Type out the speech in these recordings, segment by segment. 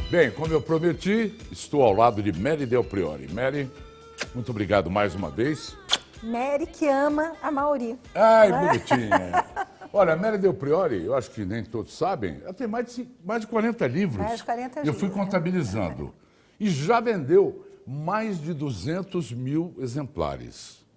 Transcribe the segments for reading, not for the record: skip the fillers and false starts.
Bem, como eu prometi, estou ao lado de Mary Del Priore. Mary, muito obrigado mais uma vez. Mary que ama a Mauri. Ai, bonitinha. Olha, a Mary Del Priore, eu acho que nem todos sabem, ela tem mais de 40 livros. Mais de 40 Eu fui livros, contabilizando. E já vendeu mais de 200 mil exemplares.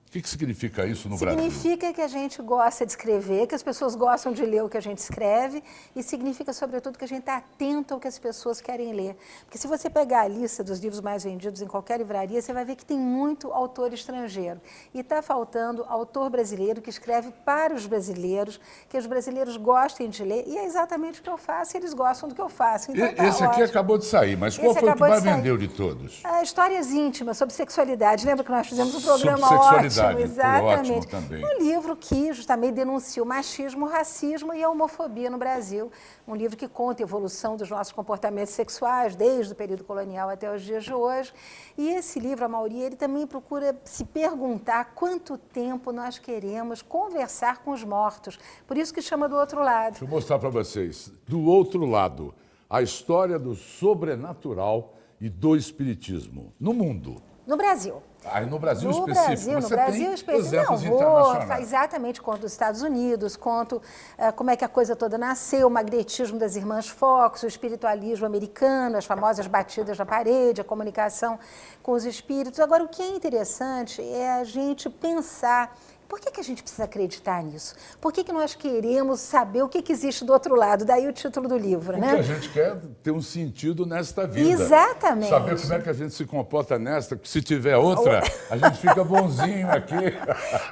O que significa isso no Brasil? Significa que a gente gosta de escrever, que as pessoas gostam de ler o que a gente escreve e significa, sobretudo, que a gente está atento ao que as pessoas querem ler. Porque se você pegar a lista dos livros mais vendidos em qualquer livraria, você vai ver que tem muito autor estrangeiro. E está faltando autor brasileiro que escreve para os brasileiros, que os brasileiros gostem de ler. E é exatamente o que eu faço, eles gostam do que eu faço. Então, Esse aqui acabou de sair, mas qual foi o que mais vendeu de todos? Histórias íntimas sobre sexualidade. Lembra que nós fizemos um programa sobre ótimo? Exatamente. Ótimo também. Um livro que justamente denuncia o machismo, o racismo e a homofobia no Brasil. Um livro que conta a evolução dos nossos comportamentos sexuais, desde o período colonial até os dias de hoje. E esse livro, a Mauri, ele também procura se perguntar quanto tempo nós queremos conversar com os mortos. Por isso que chama Do Outro Lado. Deixa eu mostrar para vocês. Do Outro Lado, a história do sobrenatural e do espiritismo no mundo. No Brasil. No Brasil específico. No Brasil específico. Exatamente, conto dos Estados Unidos, conto como é que a coisa toda nasceu, o magnetismo das irmãs Fox, o espiritualismo americano, as famosas batidas na parede, a comunicação com os espíritos. Agora, o que é interessante é a gente pensar. Por que a gente precisa acreditar nisso? Por que nós queremos saber o que existe do outro lado? Daí o título do livro, né? Porque a gente quer ter um sentido nesta vida. Exatamente. Saber como é que a gente se comporta nesta, porque se tiver outra, a gente fica bonzinho aqui.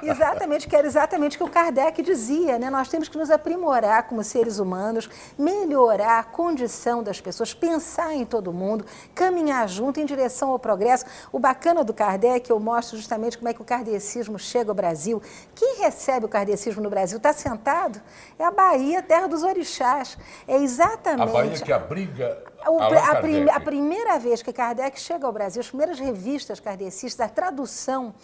Exatamente, que era exatamente o que o Kardec dizia, né? Nós temos que nos aprimorar como seres humanos, melhorar a condição das pessoas, pensar em todo mundo, caminhar junto em direção ao progresso. O bacana do Kardec, eu mostro justamente como é que o kardecismo chega ao Brasil. Quem recebe o kardecismo no Brasil está sentado? É a Bahia, terra dos orixás. É exatamente... A Bahia que abriga a primeira vez que Kardec chega ao Brasil, as primeiras revistas kardecistas, a tradução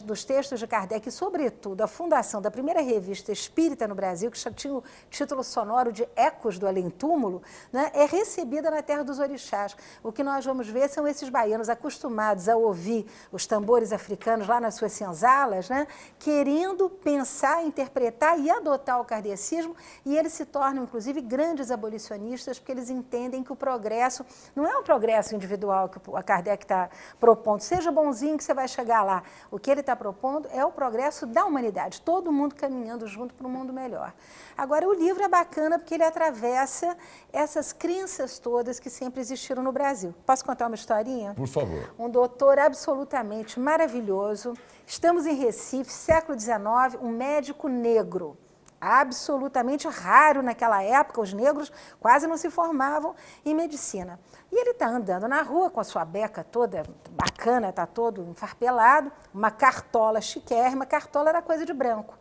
dos textos de Kardec e, sobretudo, a fundação da primeira revista espírita no Brasil, que tinha o título sonoro de Ecos do Além-Túmulo, né, é recebida na terra dos orixás. O que nós vamos ver são esses baianos acostumados a ouvir os tambores africanos lá nas suas senzalas, né, querendo pensar, interpretar e adotar o kardecismo, e eles se tornam, inclusive, grandes abolicionistas, porque eles entendem que o progresso não é um progresso individual que a Kardec está propondo. Seja bonzinho que você vai chegar lá. O que ele está propondo é o progresso da humanidade, todo mundo caminhando junto para um mundo melhor. Agora, o livro é bacana porque ele atravessa essas crenças todas que sempre existiram no Brasil. Posso contar uma historinha? Por favor. Um doutor absolutamente maravilhoso. Estamos em Recife, século XIX, um médico negro. Absolutamente raro naquela época, os negros quase não se formavam em medicina. E ele está andando na rua com a sua beca toda bacana, está todo enfarpelado, uma cartola chiquérrima, cartola era coisa de branco.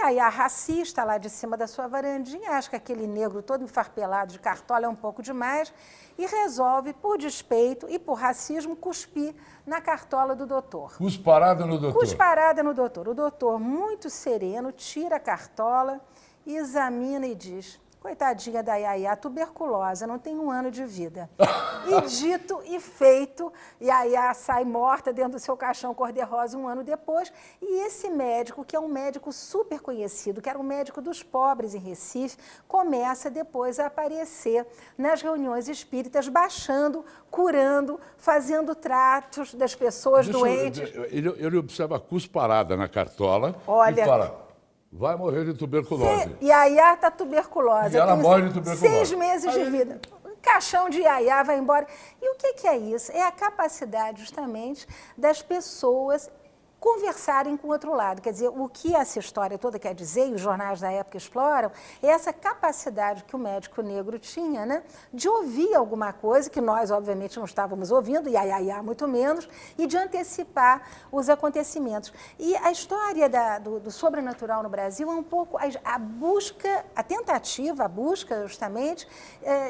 Aí a racista lá de cima da sua varandinha acha que aquele negro todo enfarpelado de cartola é um pouco demais e resolve, por despeito e por racismo, cuspir na cartola do doutor. Cusparada no doutor. Cusparada no doutor. O doutor, muito sereno, tira a cartola, examina e diz: coitadinha da Yaya, tuberculosa, não tem 1 ano de vida. E dito e feito, Yaya sai morta dentro do seu caixão cor-de-rosa 1 ano depois. E esse médico, que é um médico super conhecido, que era um médico dos pobres em Recife, começa depois a aparecer nas reuniões espíritas, baixando, curando, fazendo tratos das pessoas doentes. Ele observa a cusparada na cartola e fala: vai morrer de tuberculose. E Yaya está tuberculosa. E ela morre de tuberculose. 6 meses de vida. Um caixão de Yaya vai embora. E o que é isso? É a capacidade, justamente, das pessoas conversarem com o outro lado. Quer dizer, o que essa história toda quer dizer, e os jornais da época exploram, é essa capacidade que o médico negro tinha, né, de ouvir alguma coisa que nós, obviamente, não estávamos ouvindo, e Yaya muito menos, e de antecipar os acontecimentos. E a história do sobrenatural no Brasil é um pouco a busca, a tentativa, a busca, justamente,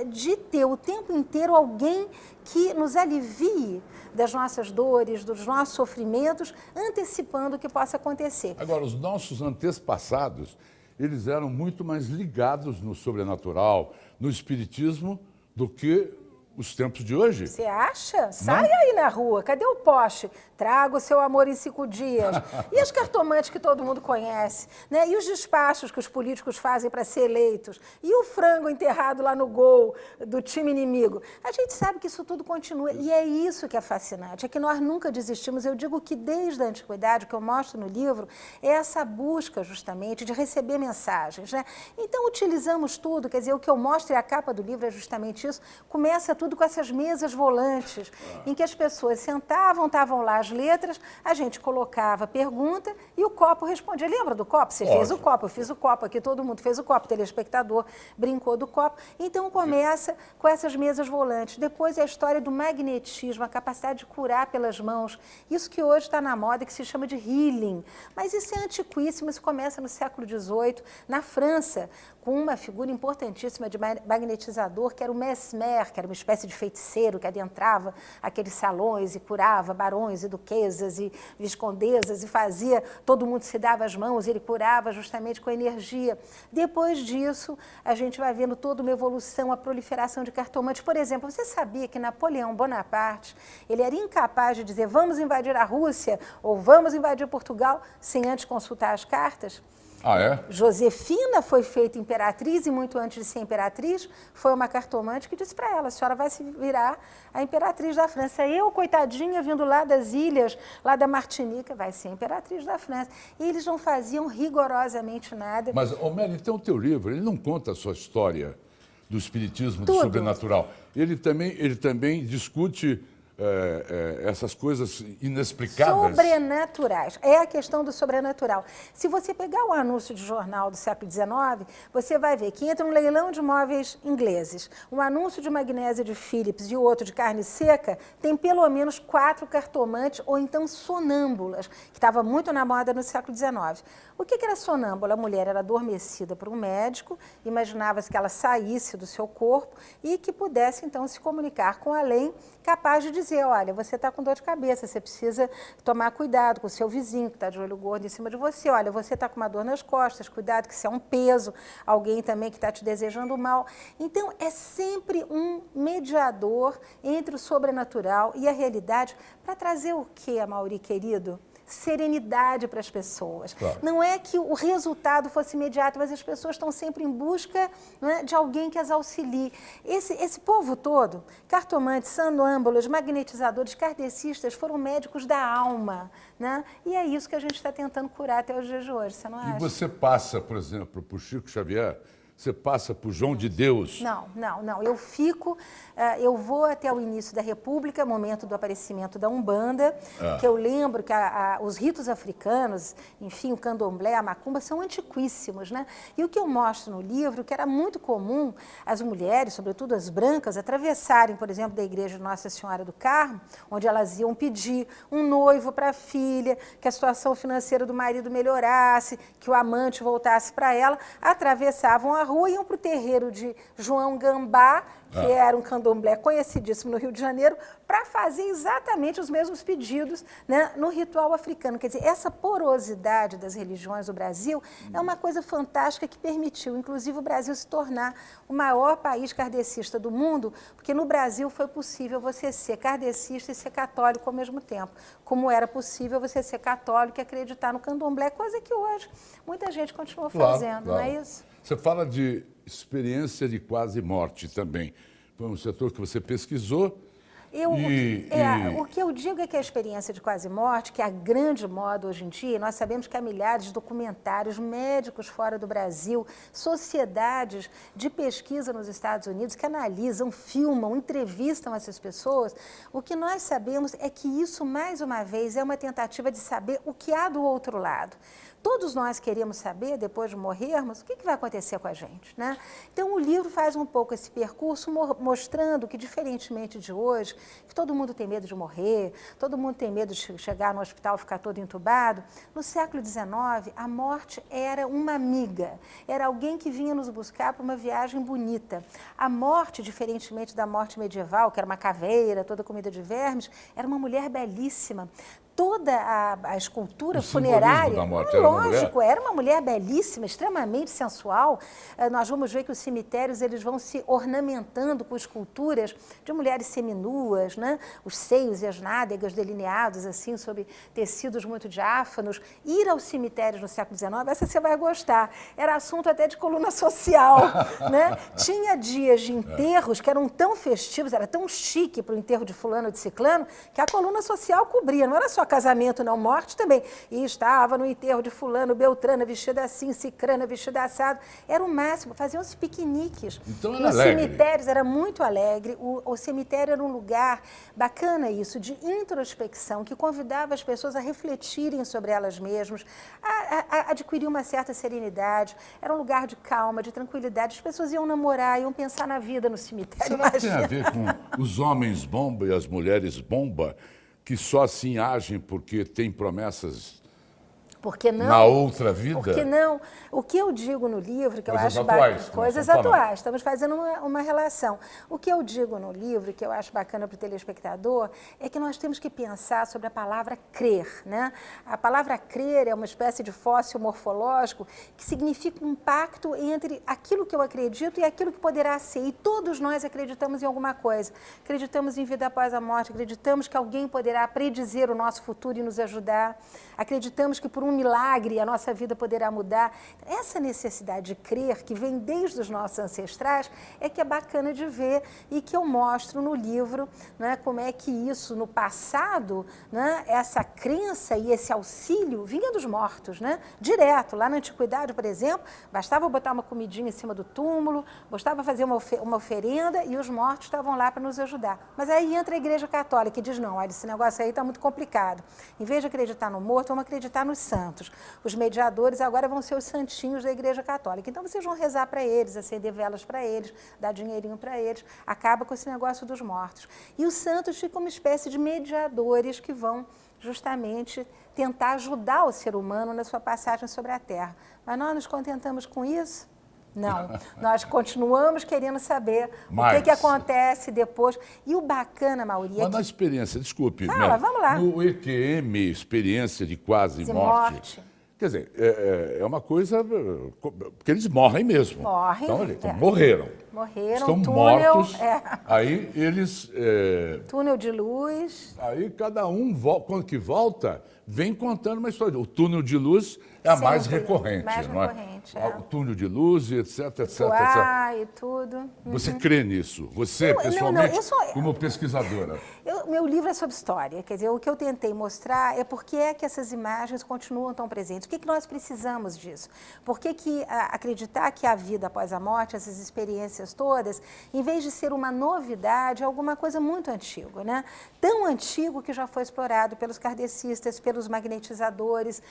de ter o tempo inteiro alguém que nos alivie das nossas dores, dos nossos sofrimentos, antecipando o que possa acontecer. Agora, os nossos antepassados, eles eram muito mais ligados no sobrenatural, no espiritismo, do que os tempos de hoje. Você acha? Sai aí na rua. Cadê o poste? Traga o seu amor em 5 dias. E as cartomantes que todo mundo conhece? Né? E os despachos que os políticos fazem para ser eleitos? E o frango enterrado lá no gol do time inimigo? A gente sabe que isso tudo continua. E é isso que é fascinante. É que nós nunca desistimos. Eu digo que desde a antiguidade, o que eu mostro no livro, é essa busca justamente de receber mensagens. Né? Então utilizamos tudo. Quer dizer, o que eu mostro e a capa do livro é justamente isso. Começa tudo com essas mesas volantes, em que as pessoas sentavam, estavam lá as letras, a gente colocava a pergunta e o copo respondia. Lembra do copo? Você fez o copo, eu fiz o copo, aqui todo mundo fez o copo, o telespectador brincou do copo. Então começa com essas mesas volantes. Depois é a história do magnetismo, a capacidade de curar pelas mãos. Isso que hoje está na moda, que se chama de healing. Mas isso é antiquíssimo, isso começa no século XVIII, na França, com uma figura importantíssima de magnetizador, que era o Mesmer, que era uma espécie de feiticeiro que adentrava aqueles salões e curava barões e duquesas e viscondesas e fazia, todo mundo se dava as mãos, ele curava justamente com energia. Depois disso, a gente vai vendo toda uma evolução, a proliferação de cartomantes. Por exemplo, você sabia que Napoleão Bonaparte, ele era incapaz de dizer vamos invadir a Rússia ou vamos invadir Portugal sem antes consultar as cartas? Ah, é? Josefina foi feita imperatriz e muito antes de ser imperatriz, foi uma cartomante que disse para ela, a senhora vai se virar a imperatriz da França. Eu, coitadinha, vindo lá das ilhas, lá da Martinica, vai ser imperatriz da França. E eles não faziam rigorosamente nada. Mas, Mary, então o teu livro, ele não conta a sua história do espiritismo, do Tudo. sobrenatural. Ele também discute essas coisas inexplicadas. Sobrenaturais. É a questão do sobrenatural. Se você pegar um anúncio de jornal do século XIX, você vai ver que entra um leilão de móveis ingleses, um anúncio de magnésia de Philips e o outro de carne seca, tem pelo menos 4 cartomantes ou então sonâmbulas, que estava muito na moda no século XIX. O que era sonâmbula? A mulher era adormecida por um médico, imaginava-se que ela saísse do seu corpo e que pudesse então se comunicar com além, capaz de dizer, olha, você está com dor de cabeça, você precisa tomar cuidado com o seu vizinho que está de olho gordo em cima de você, olha, você está com uma dor nas costas, cuidado que isso é um peso, alguém também que está te desejando mal. Então, é sempre um mediador entre o sobrenatural e a realidade para trazer o quê, Amaury, querido? Serenidade para as pessoas. Claro. Não é que o resultado fosse imediato, mas as pessoas estão sempre em busca, né, de alguém que as auxilie. Esse povo todo, cartomantes, sonâmbulos, magnetizadores, kardecistas, foram médicos da alma. Né? E é isso que a gente está tentando curar até os dias de hoje, você não acha? E você passa, por exemplo, por Chico Xavier, você passa por João de Deus. Não. Eu vou até o início da República, momento do aparecimento da Umbanda, que eu lembro que os ritos africanos, enfim, o candomblé, a macumba, são antiquíssimos, né? E o que eu mostro no livro, que era muito comum as mulheres, sobretudo as brancas, atravessarem, por exemplo, da igreja de Nossa Senhora do Carmo, onde elas iam pedir um noivo para a filha, que a situação financeira do marido melhorasse, que o amante voltasse para ela, atravessavam a rua e iam para o terreiro de João Gambá, que era um candomblé conhecidíssimo no Rio de Janeiro, para fazer exatamente os mesmos pedidos, né, no ritual africano. Quer dizer, essa porosidade das religiões do Brasil é uma coisa fantástica que permitiu, inclusive, o Brasil se tornar o maior país kardecista do mundo, porque no Brasil foi possível você ser kardecista e ser católico ao mesmo tempo, como era possível você ser católico e acreditar no candomblé, coisa que hoje muita gente continua fazendo, não é isso? Você fala de experiência de quase morte também. Foi um setor que você pesquisou. O que eu digo é que a experiência de quase morte, que é a grande moda hoje em dia, nós sabemos que há milhares de documentários, médicos fora do Brasil, sociedades de pesquisa nos Estados Unidos que analisam, filmam, entrevistam essas pessoas. O que nós sabemos é que isso, mais uma vez, é uma tentativa de saber o que há do outro lado. Todos nós queremos saber, depois de morrermos, o que vai acontecer com a gente, né? Então, o livro faz um pouco esse percurso, mostrando que, diferentemente de hoje, que todo mundo tem medo de morrer, todo mundo tem medo de chegar no hospital e ficar todo entubado, no século XIX, a morte era uma amiga, era alguém que vinha nos buscar para uma viagem bonita. A morte, diferentemente da morte medieval, que era uma caveira, toda comida de vermes, era uma mulher belíssima. toda a escultura O simbolismo funerária. da morte era uma mulher? Lógico, era uma mulher belíssima, extremamente sensual. Nós vamos ver que os cemitérios eles vão se ornamentando com esculturas de mulheres seminuas, né? Os seios e as nádegas delineados assim sob tecidos muito diáfanos. Ir aos cemitérios no século XIX, essa você vai gostar. Era assunto até de coluna social, né? Tinha dias de enterros que eram tão festivos, era tão chique para o enterro de fulano ou de ciclano, que a coluna social cobria. Não era só casamento, não, morte também. E estava no enterro de fulano, beltrana, vestida assim, cicrana, vestida assado. Era o máximo, faziam-se piqueniques. Então era Nos alegre. cemitérios, era muito alegre. O cemitério era um lugar bacana isso, de introspecção, que convidava as pessoas a refletirem sobre elas mesmas, a adquirir uma certa serenidade. Era um lugar de calma, de tranquilidade. As pessoas iam namorar, iam pensar na vida no cemitério. Será que tem a imagina. ver com os homens bomba e as mulheres bomba, que só assim agem porque têm promessas Por que não? na outra vida? Por que não? O que eu digo no livro, que Coisas eu acho atuais, bacana, que coisas nós estamos falando. atuais, estamos fazendo uma relação. O que eu digo no livro, que eu acho bacana para o telespectador, é que nós temos que pensar sobre a palavra crer, né? A palavra crer é uma espécie de fóssil morfológico que significa um pacto entre aquilo que eu acredito e aquilo que poderá ser. E todos nós acreditamos em alguma coisa. Acreditamos em vida após a morte, acreditamos que alguém poderá predizer o nosso futuro e nos ajudar. Acreditamos que por um milagre a nossa vida poderá mudar. Essa necessidade de crer, que vem desde os nossos ancestrais, é que é bacana de ver e que eu mostro no livro, né, como é que isso, no passado, né, essa crença e esse auxílio vinha dos mortos, né, direto. Lá na Antiguidade, por exemplo, bastava botar uma comidinha em cima do túmulo, bastava fazer uma oferenda e os mortos estavam lá para nos ajudar. Mas aí entra a Igreja Católica e diz, não, olha, esse negócio aí está muito complicado. Em vez de acreditar no morto, vamos acreditar nos santos. Os mediadores agora vão ser os santinhos da Igreja Católica. Então, vocês vão rezar para eles, acender velas para eles, dar dinheirinho para eles. Acaba com esse negócio dos mortos. E os santos ficam uma espécie de mediadores que vão justamente tentar ajudar o ser humano na sua passagem sobre a Terra. Mas nós nos contentamos com isso? Não, nós continuamos querendo saber o que acontece depois. E o bacana, Mauri, é Mas na que... experiência, desculpe, Fala, vamos lá. no EQM, experiência de quase De morte, morte. quer dizer, é uma coisa, porque eles morrem mesmo. Morrem, Então, então morreram. Morreram, Estão túnel, mortos, aí eles... túnel de luz. Aí cada um, quando que volta, vem contando uma história. O túnel de luz é a mais Sempre, recorrente, mais não recorrente, é? é. O túnel de luz, etc, etc, etc. E tudo. Você crê nisso? Você, Não, pessoalmente, eu sou- como pesquisadora? Meu livro é sobre história, quer dizer, o que eu tentei mostrar é por que é que essas imagens continuam tão presentes, o que nós precisamos disso, por que acreditar que a vida após a morte, essas experiências todas, em vez de ser uma novidade, é alguma coisa muito antiga, né? Tão antigo que já foi explorado pelos kardecistas, pelos magnetizadores,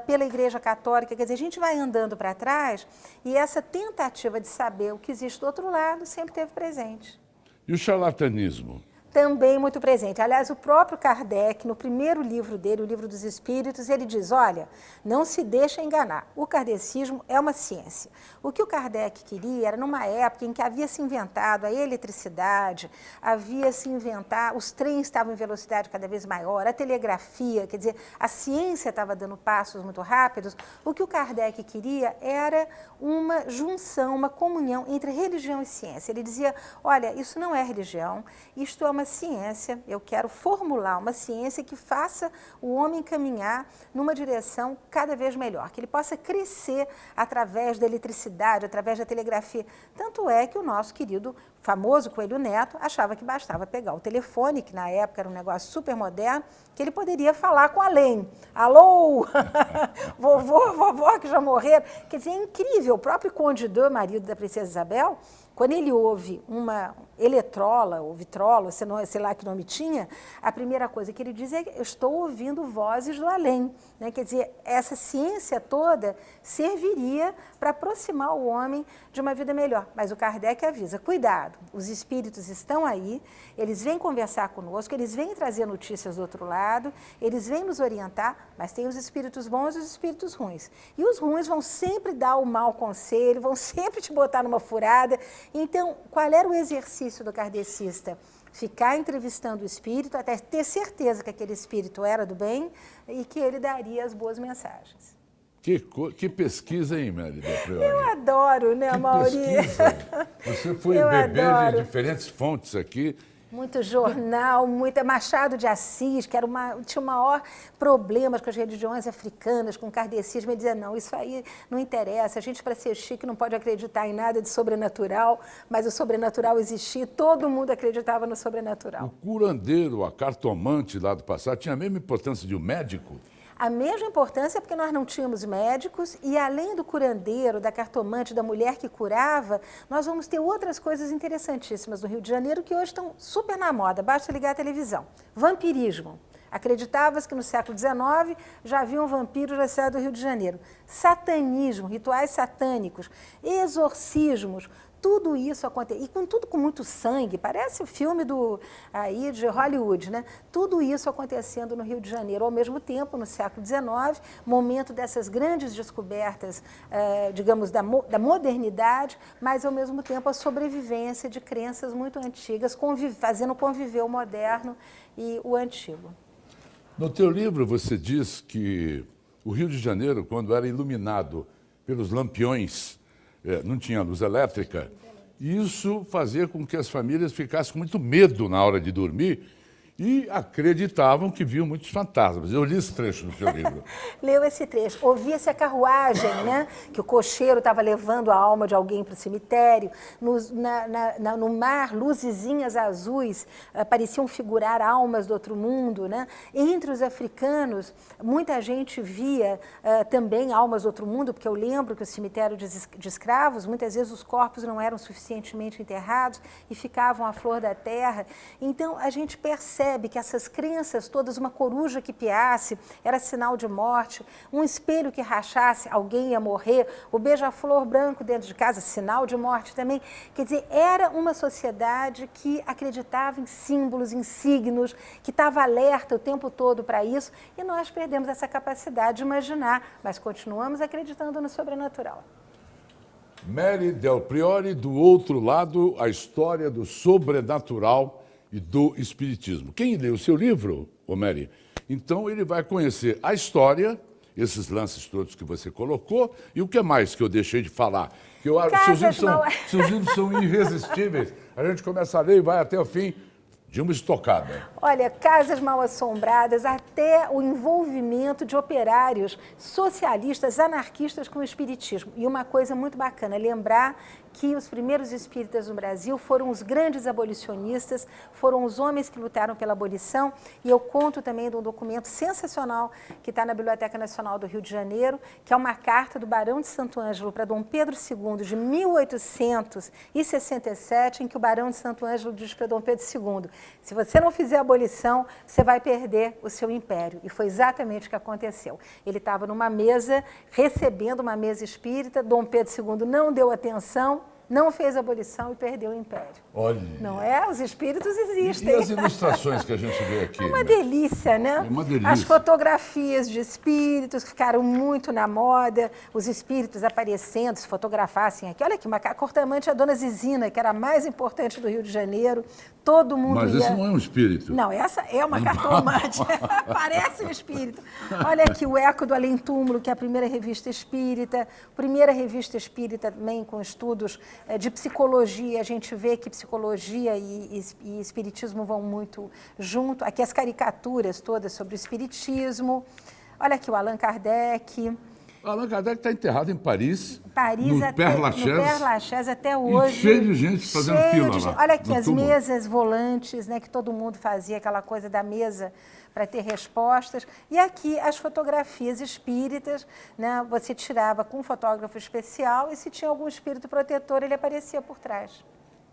pela Igreja Católica, quer dizer, a gente vai andando para trás e essa tentativa de saber o que existe do outro lado sempre esteve presente. E o charlatanismo? Também muito presente. Aliás, o próprio Kardec, no primeiro livro dele, o Livro dos Espíritos, ele diz, olha, não se deixa enganar, o kardecismo é uma ciência. O que o Kardec queria era numa época em que havia se inventado a eletricidade, havia se inventado, os trens estavam em velocidade cada vez maior, a telegrafia, quer dizer, a ciência estava dando passos muito rápidos. O que o Kardec queria era uma junção, uma comunhão entre religião e ciência. Ele dizia, olha, isso não é religião, isto é uma ciência, eu quero formular uma ciência que faça o homem caminhar numa direção cada vez melhor, que ele possa crescer através da eletricidade, através da telegrafia. Tanto é que o nosso querido, famoso Coelho Neto, achava que bastava pegar o telefone, que na época era um negócio super moderno, que ele poderia falar com além. Alô, vovô, vovó que já morreram. Quer dizer, é incrível, o próprio Conde de, marido da princesa Isabel, quando ele ouve uma eletrola ou vitrola, sei lá que nome tinha, a primeira coisa que ele diz é eu estou ouvindo vozes do além. Né? Quer dizer, essa ciência toda serviria para aproximar o homem de uma vida melhor. Mas o Kardec avisa, cuidado, os espíritos estão aí, eles vêm conversar conosco, eles vêm trazer notícias do outro lado, eles vêm nos orientar, mas tem os espíritos bons e os espíritos ruins. E os ruins vão sempre dar o mau conselho, vão sempre te botar numa furada. Então, qual era o exercício do kardecista? ficar entrevistando o espírito até ter certeza que aquele espírito era do bem e que ele daria as boas mensagens. Que pesquisa, hein, Mary Del Priori? Eu adoro, né, Mauri? Você foi Eu beber adoro. de diferentes fontes aqui. Muito jornal, muita Machado de Assis, que tinha o maior problemas com as religiões africanas, com o kardecismo. Ele dizia, não, isso aí não interessa, a gente, para ser chique, não pode acreditar em nada de sobrenatural, mas o sobrenatural existia, todo mundo acreditava no sobrenatural. O curandeiro, a cartomante lá do passado, tinha a mesma importância de um médico? A mesma importância porque nós não tínhamos médicos e, além do curandeiro, da cartomante, da mulher que curava, nós vamos ter outras coisas interessantíssimas no Rio de Janeiro que hoje estão super na moda, basta ligar a televisão. Vampirismo. Acreditava-se que no século XIX já haviam vampiros na cidade do Rio de Janeiro. Satanismo, rituais satânicos, exorcismos, tudo isso acontece, e tudo com muito sangue, parece o filme aí de Hollywood, né? Tudo isso acontecendo no Rio de Janeiro, ao mesmo tempo, no século XIX, momento dessas grandes descobertas, digamos, da modernidade, mas, ao mesmo tempo, a sobrevivência de crenças muito antigas, fazendo conviver o moderno e o antigo. No teu livro, você diz que o Rio de Janeiro, quando era iluminado pelos lampiões, não tinha luz elétrica, e isso fazia com que as famílias ficassem com muito medo na hora de dormir e acreditavam que viam muitos fantasmas. Eu li esse trecho no seu livro. Leu esse trecho. Ouvia-se a carruagem, né? Que o cocheiro estava levando a alma de alguém para o cemitério. No mar, luzezinhas azuis pareciam figurar almas do outro mundo, né? Entre os africanos, muita gente via também almas do outro mundo, porque eu lembro que o cemitério de escravos, muitas vezes os corpos não eram suficientemente enterrados e ficavam à flor da terra. Então, a gente percebe que essas crenças todas, uma coruja que piasse, era sinal de morte, um espelho que rachasse, alguém ia morrer, o beija-flor branco dentro de casa, sinal de morte também. Quer dizer, era uma sociedade que acreditava em símbolos, em signos, que estava alerta o tempo todo para isso, e nós perdemos essa capacidade de imaginar, mas continuamos acreditando no sobrenatural. Mary Del Priori, do outro lado, a história do sobrenatural e do espiritismo. Quem lê o seu livro, Mary, então ele vai conhecer a história, esses lances todos que você colocou, e o que mais que eu deixei de falar? Que seus livros são irresistíveis. A gente começa a ler e vai até o fim de uma estocada. Olha, casas mal assombradas, até o envolvimento de operários socialistas, anarquistas com o espiritismo. E uma coisa muito bacana, lembrar que os primeiros espíritas no Brasil foram os grandes abolicionistas, foram os homens que lutaram pela abolição, e eu conto também de um documento sensacional que está na Biblioteca Nacional do Rio de Janeiro, que é uma carta do Barão de Santo Ângelo para Dom Pedro II, de 1867, em que o Barão de Santo Ângelo diz para Dom Pedro II, se você não fizer a abolição, você vai perder o seu império. E foi exatamente o que aconteceu. Ele estava numa mesa, recebendo uma mesa espírita, Dom Pedro II não deu atenção, não fez a abolição e perdeu o império. Olha. Não é? Os espíritos existem. E as ilustrações que a gente vê aqui? É uma delícia, né? É uma delícia. As fotografias de espíritos ficaram muito na moda, os espíritos aparecendo, se fotografassem aqui. Olha aqui, uma cartomante, a dona Zizina, que era a mais importante do Rio de Janeiro. Todo mundo Mas esse não é um espírito. Não, essa é uma cartomante. Parece um espírito. Olha aqui o Eco do Além Túmulo, que é a primeira revista espírita também com estudos de psicologia. A gente vê que psicologia e espiritismo vão muito junto. Aqui as caricaturas todas sobre o espiritismo. Olha aqui o Allan Kardec. Allan Kardec está enterrado em Paris, no Père Lachaise até hoje. E cheio de gente fazendo fila lá. Olha aqui as mesas volantes, né, que todo mundo fazia, aquela coisa da mesa para ter respostas. E aqui as fotografias espíritas, né, você tirava com um fotógrafo especial e se tinha algum espírito protetor, ele aparecia por trás.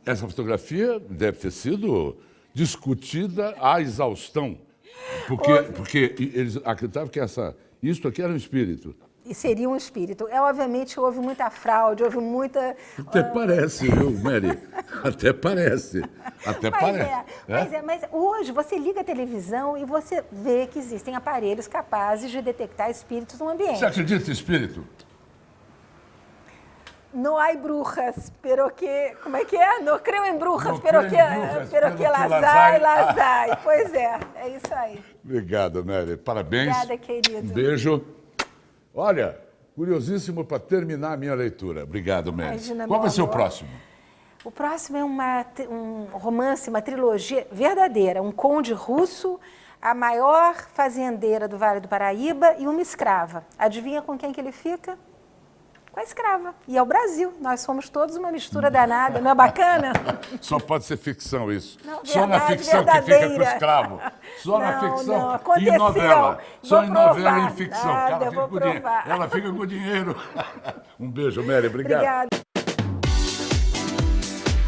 Essa fotografia deve ter sido discutida à exaustão, porque eles acreditavam que isso aqui era um espírito. E seria um espírito. Obviamente, houve muita fraude, houve muita... Até parece, viu, Mary? Até parece. Mas hoje você liga a televisão e você vê que existem aparelhos capazes de detectar espíritos no ambiente. Você acredita em espírito? No hay brujas, pero que... Como é que é? No creo em brujas, No pero creo que, em brujas, pero que las las hay, hay. las hay. Pois é isso aí. Obrigado, Mary. Parabéns. Obrigada, querido. Um beijo. Olha, curiosíssimo para terminar a minha leitura. Obrigado, Mary. Imagina, Qual vai meu ser o amor. próximo? O próximo é um romance, uma trilogia verdadeira. Um conde russo, a maior fazendeira do Vale do Paraíba e uma escrava. Adivinha com quem que ele fica? Com a escrava. E é o Brasil. Nós somos todos uma mistura danada. Não é bacana? Só pode ser ficção isso. Não, Só na verdade, ficção que fica com o verdadeira. escravo. Só na Não, ficção não, e aconteceu. em novela. Só Vou em novela e provar. em ficção. Nada, Ela fica vou com dinheiro. provar. Ela fica com dinheiro. Um beijo, Mary. Obrigado. Obrigada.